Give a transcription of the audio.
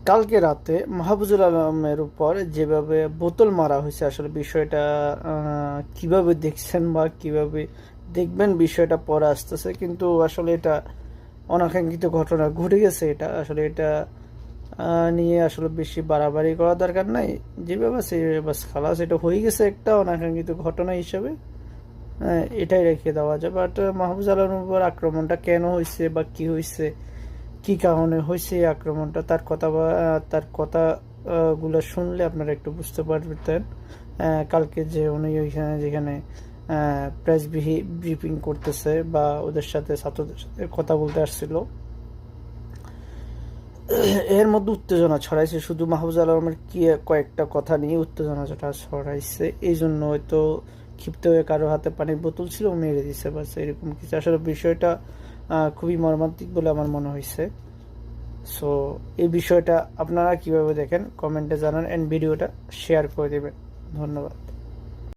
কালকে রাতে মাহফুজুল আলমের উপর যেভাবে বোতল মারা হয়েছে, আসলে বিষয়টা কিভাবে দেখছেন বা কিভাবে দেখবেন বিষয়টা পরে আসতেছে, কিন্তু আসলে এটা অনাকাঙ্ক্ষিত ঘটনা ঘটে গেছে। এটা আসলে এটা নিয়ে আসলে বেশি বাড়াবাড়ি করা দরকার নাই। যেভাবে আছে বাস খালাস, এটা হয়ে গেছে একটা অনাকাঙ্ক্ষিত ঘটনা হিসাবে। এটাই রেখে দেওয়া যায়। বাট মাহফুজ আলমের উপর আক্রমণটা কেন হয়েছে বা কি হয়েছে, কি কারণে হয়েছে এই আক্রমণটা, তার কথা বা তার কথা গুলো শুনলে আপনারা একটু বুঝতে পারতেন। কালকে যে উনি ওইখানে যেখানে প্রেস ব্রিফিং করতেছে বা ওদের সাথে ছাত্রদের সাথে কথা বলতে আসছিল, এর মধ্যে উত্তেজনা ছড়াইছে। শুধু মাহফুজ আলমের কি কয়েকটা কথা নিয়ে উত্তেজনাটা ছড়াইছে, এই জন্য হয়তো ক্ষিপ্ত হয়ে কারো হাতে পানির বোতল ছিল, মেরে দিছে বাস, এরকম কিছু। আসলে বিষয়টা খুবই মর্মান্তিক বলে আমার মনে হয়েছে। সো এই বিষয়টা আপনারা কিভাবে দেখেন কমেন্টে জানান, এন্ড ভিডিওটা শেয়ার করে দেবেন। ধন্যবাদ।